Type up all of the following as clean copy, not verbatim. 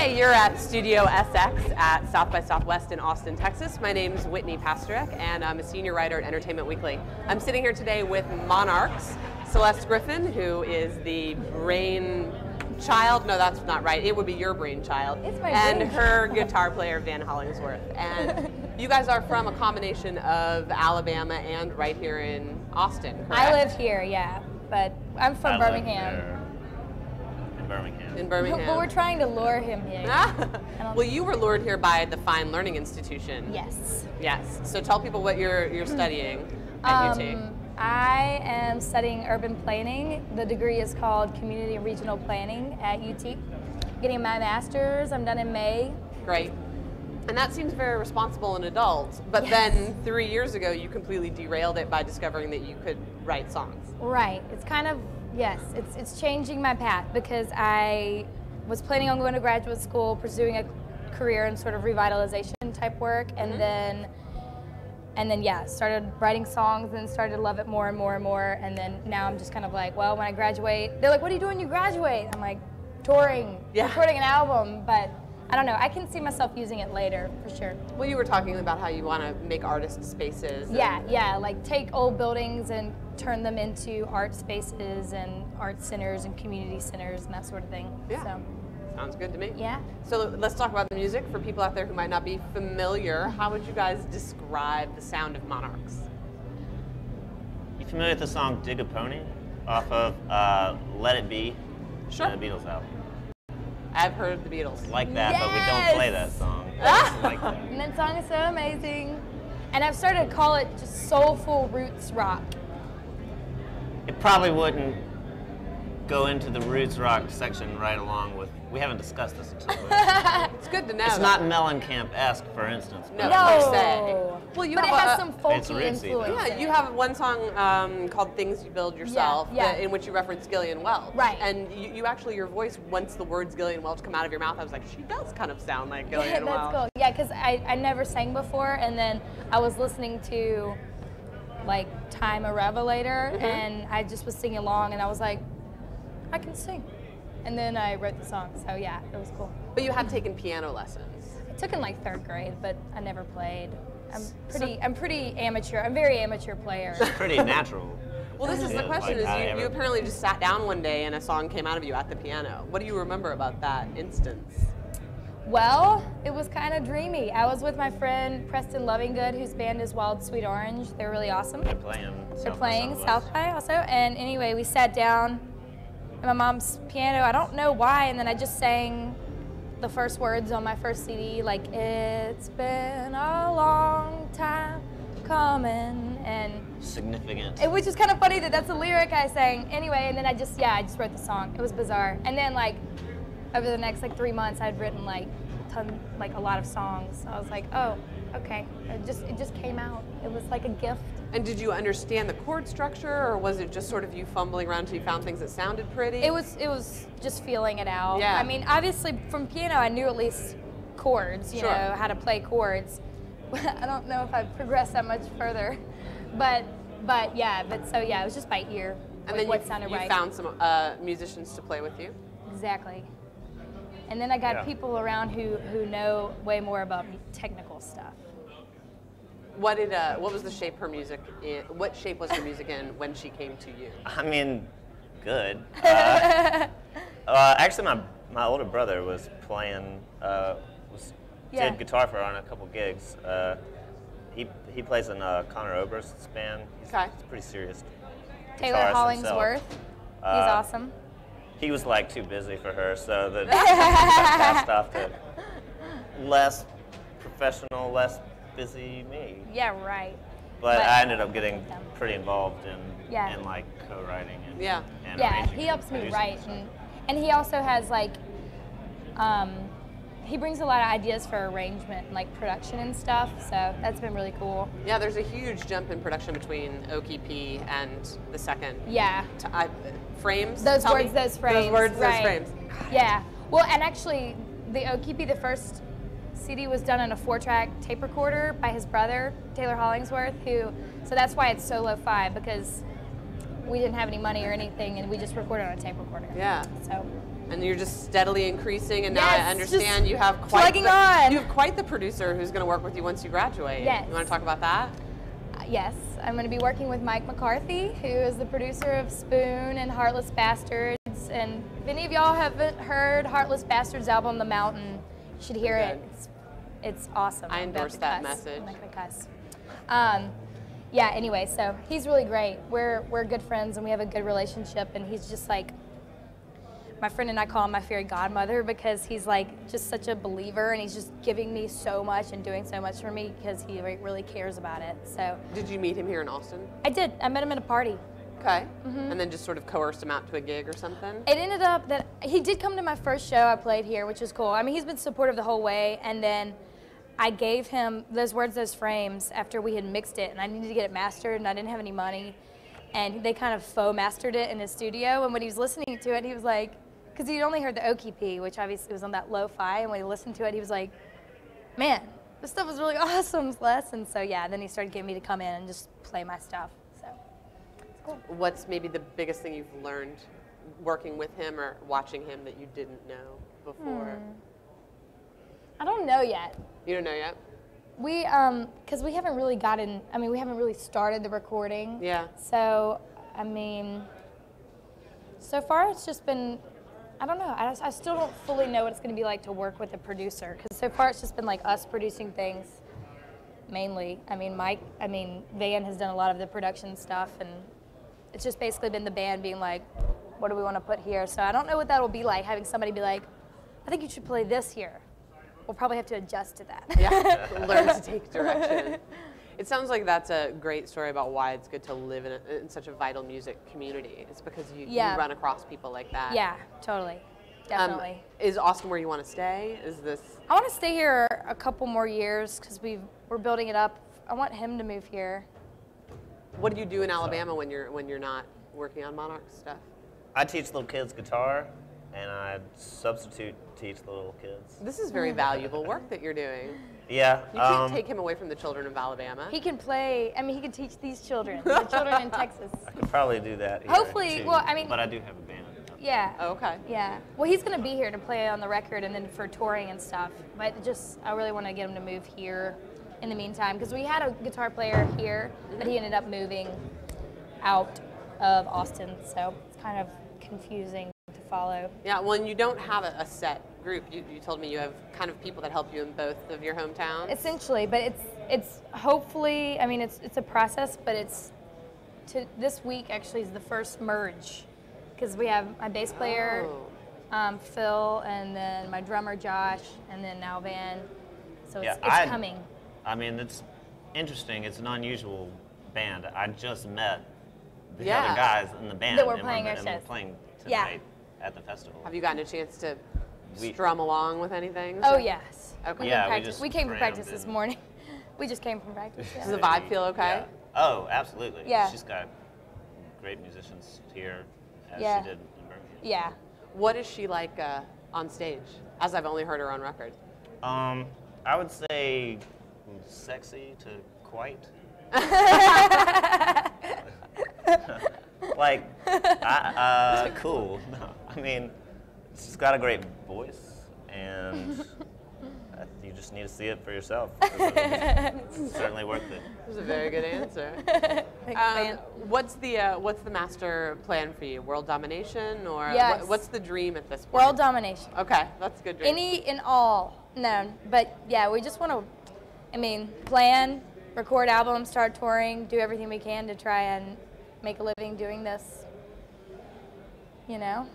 Hey, you're at Studio SX at South by Southwest in Austin, Texas. My name's Whitney Pastorek, and I'm a senior writer at Entertainment Weekly. I'm sitting here today with Monarchs, Celeste Griffin, who is the brainchild. No, that's not right. It would be your brainchild. It's my and her guitar player, Van Hollingsworth. And you guys are from a combination of Alabama and right here in Austin, correct? I live here, yeah, but I'm from Birmingham. In Birmingham. But we're trying to lure him here. Well, you were lured here by the Fine Learning Institution. Yes. Yes. So tell people what you're studying at UT. I am studying urban planning. The degree is called Community and Regional Planning at UT. Getting my master's. I'm done in May. Great. And that seems very responsible and adult. But then 3 years ago, you completely derailed it by discovering that you could write songs. Right. It's kind of, yes, it's changing my path because I was planning on going to graduate school, pursuing a career in sort of revitalization type work, and then yeah, started writing songs and started to love it more and more and more, and then now I'm just kind of like, well, when I graduate, they're like, what are you doing when you graduate? I'm like, touring, recording an album, but I don't know, I can see myself using it later, for sure. Well, you were talking about how you want to make artist spaces. Yeah, like take old buildings and turn them into art spaces and art centers and community centers and that sort of thing. Yeah. So. Sounds good to me. Yeah. So let's talk about the music. For people out there who might not be familiar, how would you guys describe the sound of Monarchs? You familiar with the song Dig a Pony off of Let It Be? Sure. The Beatles album. I've heard of the Beatles. Like that, but we don't play that song. Like that. And that song is so amazing. And I've started to call it just soulful roots rock. It probably wouldn't go into the roots rock section right along with, we haven't discussed this until It's good to know. It's not Mellencamp-esque, for instance. No, per se. Well, you but have it has some folky rootsy, influence. Yeah, you have one song called Things You Build Yourself in which you reference Gillian Welch. Right. And you actually, your voice, once the words Gillian Welch come out of your mouth, I was like, she does kind of sound like Gillian Welch. That's cool. Yeah, because I never sang before, and then I was listening to like Time a Revelator, and I just was singing along, and I was like, I can sing. And then I wrote the song, so yeah, it was cool. But you have taken piano lessons. I took in like 3rd grade, but I never played. I'm pretty amateur. I'm a very amateur player. It's pretty natural. Well, this is the question, you apparently just sat down one day and a song came out of you at the piano. What do you remember about that instance? Well, it was kind of dreamy. I was with my friend Preston Lovingood, whose band is Wild Sweet Orange. They're really awesome. They're playing South by also. And anyway, we sat down at my mom's piano. I don't know why, and then I just sang the first words on my first CD, like, it's been a long time coming, and significant. It was just kind of funny that that's a lyric I sang. Anyway, and then I just wrote the song. It was bizarre. And then like over the next like 3 months, I'd written like a lot of songs. I was like, oh, okay. It just came out. It was like a gift. And did you understand the chord structure, or was it just sort of you fumbling around until you found things that sounded pretty? It was just feeling it out. Yeah. I mean, obviously from piano, I knew at least chords, you know, how to play chords. I don't know if I've progressed that much further, but so yeah, it was just by ear. And then what sounded right. You found some musicians to play with you. Exactly. And then I got people around who know way more about technical stuff. What was the shape her music in? What shape was her music in when she came to you? I mean, good. Actually, my older brother was playing, did guitar for her on a couple gigs. He plays in Connor Oberst's band. He's pretty serious. Taylor Hollingsworth. He's awesome. He was like too busy for her, so the passed off to less professional, less busy me. Yeah, right. But I ended up getting pretty involved in like co-writing and arranging he helps me producing, write, and he also has like he brings a lot of ideas for arrangement and like production and stuff, so that's been really cool. Yeah, there's a huge jump in production between OKP and the second. Yeah. Frames? Those words, those frames. Those words, those frames. Yeah. Well, and actually, the OKP, the first CD was done on a 4-track tape recorder by his brother, Taylor Hollingsworth, so that's why it's so lo-fi, because we didn't have any money or anything, and we just recorded on a tape recorder. Yeah. So. And you're just steadily increasing, and now Yes, I understand you have quite the producer who's going to work with you once you graduate. Yes. You want to talk about that? Yes, I'm going to be working with Mike McCarthy, who is the producer of Spoon and Heartless Bastards. And if any of y'all haven't heard Heartless Bastards' album, The Mountain, you should hear it. It's awesome. I endorse that message. I'm not going to cuss. Yeah, anyway, so he's really great. We're good friends and we have a good relationship, and he's just like, my friend and I call him my fairy godmother because he's like just such a believer, and he's just giving me so much and doing so much for me because he really cares about it. So. Did you meet him here in Austin? I did. I met him at a party. Okay. And then just sort of coerced him out to a gig or something? It ended up that he did come to my first show I played here, which is cool. I mean, he's been supportive the whole way, and then I gave him Those Words, Those Frames after we had mixed it, and I needed to get it mastered, and I didn't have any money, and they kind of faux mastered it in his studio, and when he was listening to it, he was like, because he'd only heard the Okie P, which obviously was on that lo-fi, and when he listened to it, he was like, man, this stuff was really awesome, Les. And so, yeah, then he started getting me to come in and just play my stuff. So, it's cool. What's maybe the biggest thing you've learned working with him or watching him that you didn't know before? I don't know yet. You don't know yet? We, because we haven't really we haven't really started the recording. Yeah. So, I mean, so far it's just been, I don't know. I still don't fully know what it's going to be like to work with a producer, because so far it's just been like us producing things mainly. I mean, Van has done a lot of the production stuff, and it's just basically been the band being like, what do we want to put here? So I don't know what that'll be like, having somebody be like, I think you should play this here. We'll probably have to adjust to that. Yeah, learn to take direction. It sounds like that's a great story about why it's good to live in such a vital music community. It's because you run across people like that. Yeah, totally. Definitely. Is Austin where you want to stay? Is this? I want to stay here a couple more years because we're building it up. I want him to move here. What do you do in Alabama when you're not working on Monarchs stuff? I teach little kids guitar, and I substitute teach the little kids. This is very valuable work that you're doing. Yeah. You can't take him away from the children of Alabama. He can play, he can teach these children, the children in Texas. I could probably do that here Hopefully, too, well, but I do have a band. Yeah. Oh, okay. Yeah. Well, he's going to be here to play on the record and then for touring and stuff. But I really want to get him to move here in the meantime, because we had a guitar player here, but he ended up moving out of Austin, so it's kind of confusing to follow. Yeah, well, and you don't have a set group. You told me you have kind of people that help you in both of your hometowns. Essentially, but it's hopefully, it's a process, but this week actually is the first merge, because we have my bass player, Phil, and then my drummer, Josh, and then now Van. So it's coming. It's interesting. It's an unusual band. I just met the other guys in the band that were playing our shows. We're playing tonight at the festival. Have you gotten a chance to strum along with anything? Oh, yes. Okay. We came from practice this morning. We just came from practice. Yeah. Does the vibe feel okay? Yeah. Oh, absolutely. Yeah. She's got great musicians here, as she did in Birmingham. Yeah. What is she like on stage, as I've only heard her on record? I would say sexy to quite. Cool. No, she's got a great voice, and you just need to see it for yourself. It's certainly worth it. That's a very good answer. Thanks, what's the master plan for you? World domination, or what's the dream at this point? World domination. Okay, that's a good dream. Any and all. No, but yeah, we just want to, plan, record albums, start touring, do everything we can to try and make a living doing this, And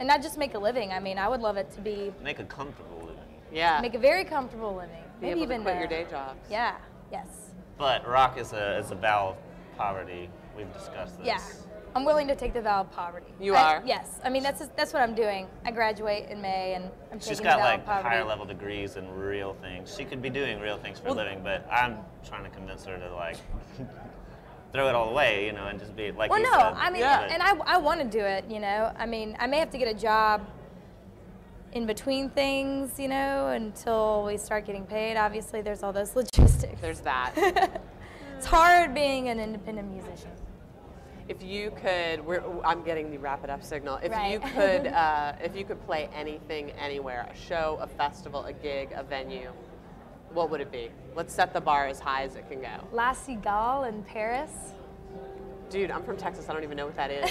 not just make a living. I would love it to be... Make a comfortable living. Yeah. Make a very comfortable living. Be able to quit your day jobs. Yeah, yes. But rock is a vow of poverty. We've discussed this. Yeah. I'm willing to take the vow of poverty. You are? Yes. That's what I'm doing. I graduate in May, and I'm taking the vow of poverty. She's got higher level degrees in real things. She could be doing real things for a living, but I'm trying to convince her to throw it all away, and just be like you said. Well, no, and I want to do it, I may have to get a job in between things, until we start getting paid. Obviously, there's all those logistics. There's that. It's hard being an independent musician. If you could, I'm getting the wrap it up signal. If Right. if you could play anything, anywhere, a show, a festival, a gig, a venue, what would it be? Let's set the bar as high as it can go. La Cigale in Paris. Dude, I'm from Texas. I don't even know what that is.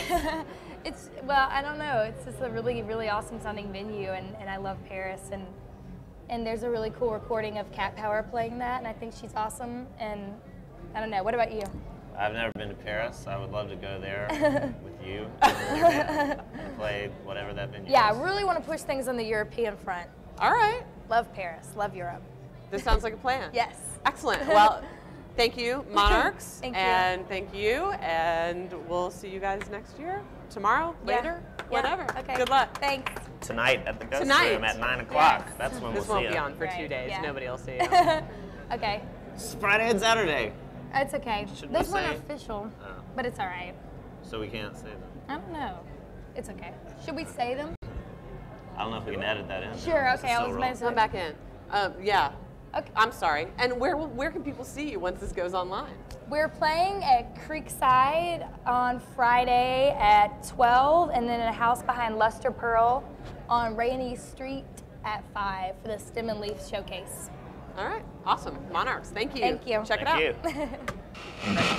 Well, I don't know. It's just a really, really awesome sounding venue, and I love Paris. And there's a really cool recording of Cat Power playing that, and I think she's awesome. And I don't know. What about you? I've never been to Paris. I would love to go there with you and play whatever that venue is. Yeah, I really want to push things on the European front. All right. Love Paris. Love Europe. This sounds like a plan. Yes. Excellent. Well, thank you, Monarchs. Thank you. And thank you. And we'll see you guys next year, tomorrow, later, whatever. Okay. Good luck. Thanks. Tonight at the Ghost Tonight. Room at 9 o'clock. Yes. That's when This we'll see won't be you. on for 2 Right, days. yeah. Nobody will see you. Okay. It's Friday and Saturday. It's okay. Should we Those weren't say? official, Oh. but it's all right. So we can't say them. I don't know. It's okay. Should we say them? I don't know if we can edit that in. Sure. It's Okay. I so was raw. meant to. Come back in. Yeah. Okay. I'm sorry. And where can people see you once this goes online? We're playing at Creekside on Friday at 12, and then at a house behind Luster Pearl on Rainy Street at 5 for the Stem and Leaf Showcase. All right. Awesome. Monarchs. Thank you. Thank you. Check Thank it out. you.